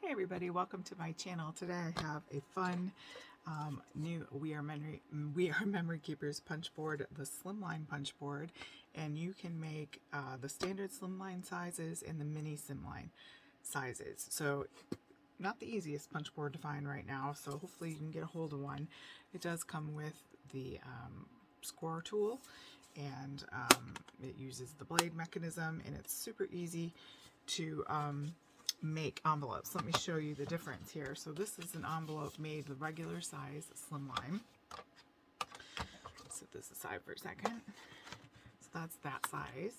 Hey everybody, welcome to my channel. Today I have a fun new We Are Memory Keepers punch board, the Slimline Punch Board, and you can make the standard slimline sizes and the mini slimline sizes. So not the easiest punch board to find right now, so hopefully you can get a hold of one. It does come with the score tool, and it uses the blade mechanism, and it's super easy to make envelopes. Let me show you the difference here. So this is an envelope made the regular size slimline. Set this aside for a second. So that's that size.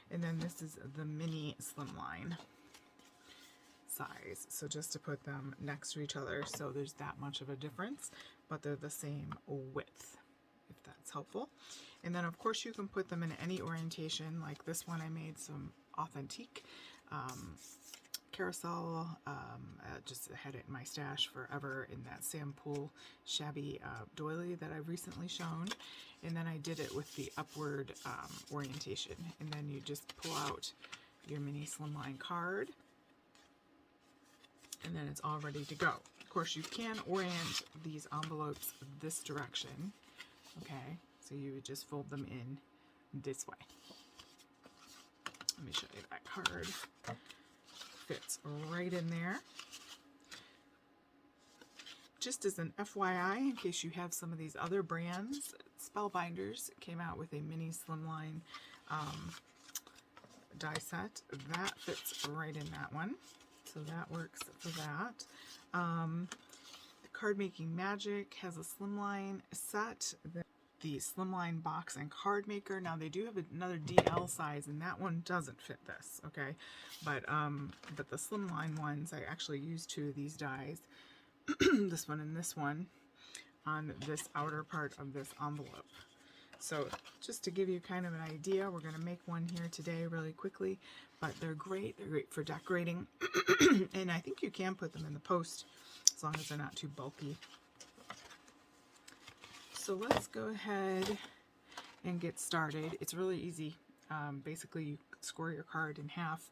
And then this is the mini slimline size. So just to put them next to each other, so there's that much of a difference, but they're the same width, if that's helpful. And then of course you can put them in any orientation. Like this one, I made some authentique carousel. Just had it in my stash forever in that Sampool shabby doily that I've recently shown. And then I did it with the upward orientation. And then you just pull out your mini slimline card, and then it's all ready to go. Of course, you can orient these envelopes this direction. Okay, so you would just fold them in this way. Let me show you that card. Fits right in there. Just as an FYI, in case you have some of these other brands, Spellbinders came out with a mini slimline die set. That fits right in that one, so that works for that. Card Making Magic has a slimline set. The Slimline Box and Card Maker. Now they do have another DL size, and that one doesn't fit this, okay? But the Slimline ones, I actually used two of these dies, this one and this one, on this outer part of this envelope. So just to give you kind of an idea, we're going to make one here today really quickly, but they're great. They're great for decorating, and I think you can put them in the post as long as they're not too bulky. So let's go ahead and get started. It's really easy. Basically, you score your card in half,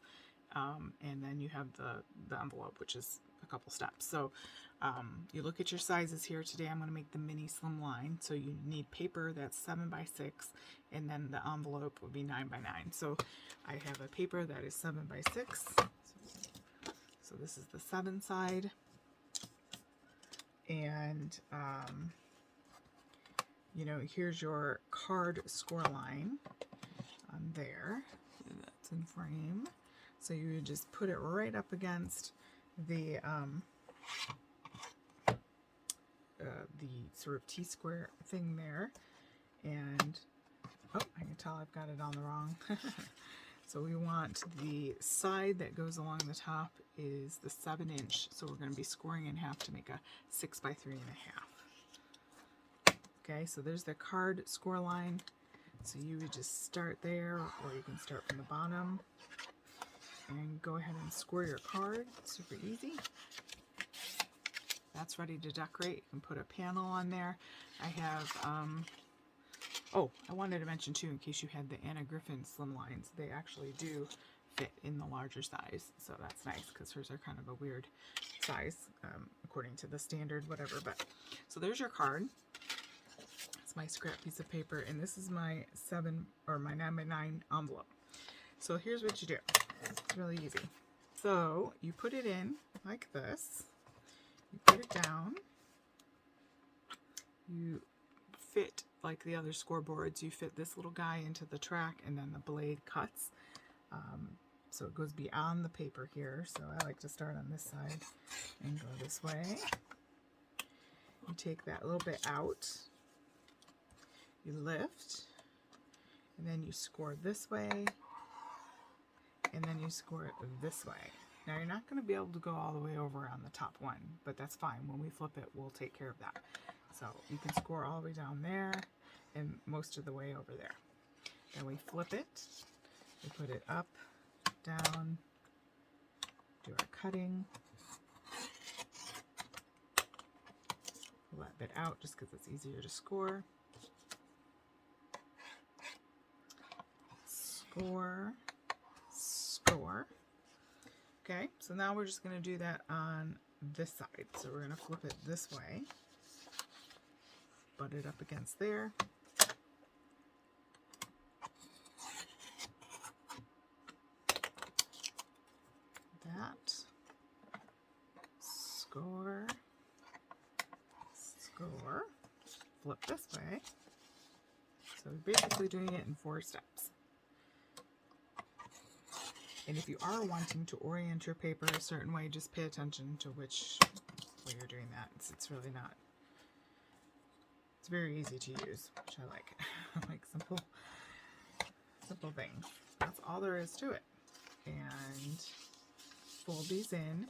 and then you have the envelope, which is a couple steps. So you look at your sizes here. Today I'm going to make the mini slimline. So you need paper that's 7 by 6, and then the envelope would be 9 by 9. So I have a paper that is 7 by 6. So this is the 7 side, and you know, here's your card score line on there. That's in frame. So you would just put it right up against the sort of T-square thing there. And, oh, I can tell I've got it on the wrong. So we want the side that goes along the top is the 7-inch. So we're going to be scoring in half to make a 6 by 3.5. Okay, so there's the card score line. So you would just start there, or you can start from the bottom and go ahead and score your card. Super easy. That's ready to decorate. You can put a panel on there. I have, oh, I wanted to mention too, in case you had the Anna Griffin slimlines, they actually do fit in the larger size. So that's nice, because hers are kind of a weird size, according to the standard, whatever. But so there's your card. My scrap piece of paper, and this is my 9 by 9 envelope. So here's what you do. It's really easy. So you put it in like this. You put it down. You fit, like the other scoreboards, you fit this little guy into the track, and then the blade cuts. So it goes beyond the paper here. So I like to start on this side and go this way. You take that little bit out. You lift, and then you score this way, and then you score it this way. Now you're not going to be able to go all the way over on the top one, but that's fine. When we flip it, we'll take care of that. So you can score all the way down there and most of the way over there. Then we flip it, we put it up, down, do our cutting, pull that bit out just because it's easier to score. Score, score, Okay, so now we're just going to do that on this side. So we're going to flip it this way, butt it up against there. That. Score. Score. Flip this way. So we're basically doing it in 4 steps. And if you are wanting to orient your paper a certain way, just pay attention to which way you're doing that. It's really not. It's very easy to use, which I like. I like simple things. That's all there is to it. And fold these in.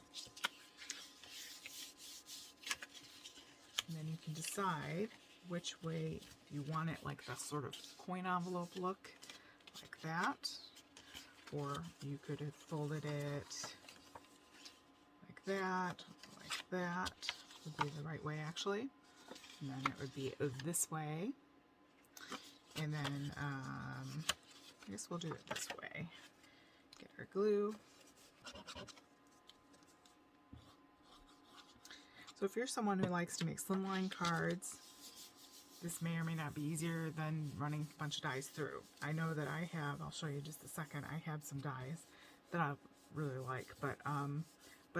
And then you can decide which way you want it, like the sort of coin envelope look, like that. Or you could have folded it like that would be the right way actually. And then it would be this way. And then I guess we'll do it this way. Get our glue. So if you're someone who likes to make slimline cards, this may or may not be easier than running a bunch of dies through. I know that I have, I'll show you in just a second, I have some dies that I really like, but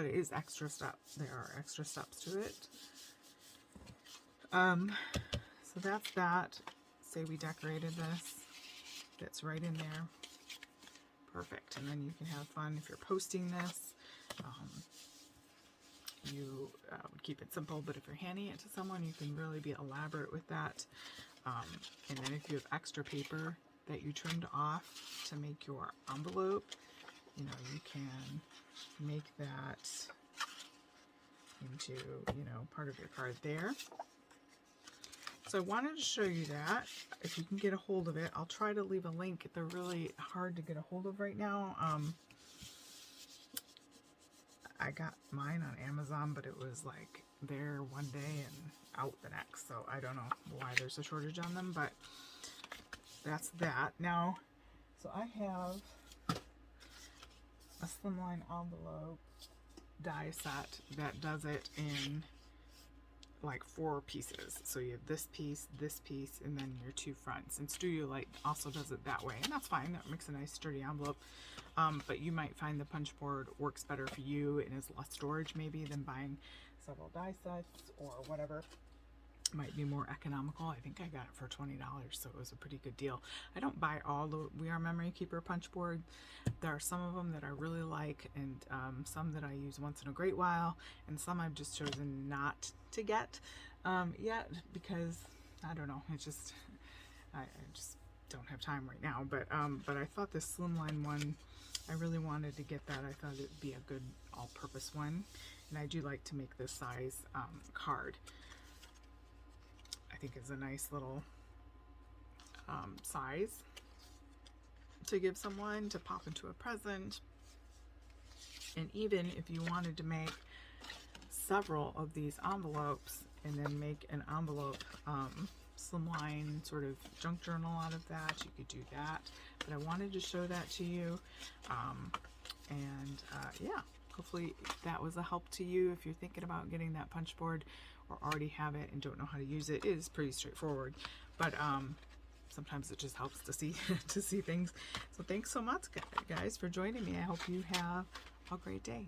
it is extra steps. There are extra steps to it. So that's that. Say we decorated this. Fits right in there. Perfect. And then you can have fun if you're posting this. You would keep it simple, but if you're handing it to someone, you can really be elaborate with that. And then if you have extra paper that you trimmed off to make your envelope, you know, you can make that into, you know, part of your card there. So I wanted to show you that. If you can get a hold of it, I'll try to leave a link. They're really hard to get a hold of right now. I got mine on Amazon, but it was like there one day and out the next. So I don't know why there's a shortage on them, but that's that. Now, so I have a slimline envelope die set that does it in like 4 pieces. So you have this piece, and then your 2 fronts. And Studio Light also does it that way, and that's fine. That makes a nice sturdy envelope. But you might find the punch board works better for you and is less storage maybe than buying several die sets or whatever. Might be more economical. I think I got it for $20, so it was a pretty good deal. I don't buy all the We Are Memory Keeper punch board. There are some of them that I really like, and some that I use once in a great while, and some I've just chosen not to get yet because I don't know. It just I just don't have time right now. But I thought this slimline one, I really wanted to get that. I thought it'd be a good all-purpose one, and I do like to make this size card. I think is a nice little size to give someone to pop into a present. And even if you wanted to make several of these envelopes and then make an envelope slimline sort of junk journal out of that, you could do that. But I wanted to show that to you. Yeah, hopefully that was a help to you if you're thinking about getting that punch board or already have it and don't know how to use it. It is pretty straightforward, but sometimes it just helps to see to see things. So thanks so much guys for joining me. I hope you have a great day.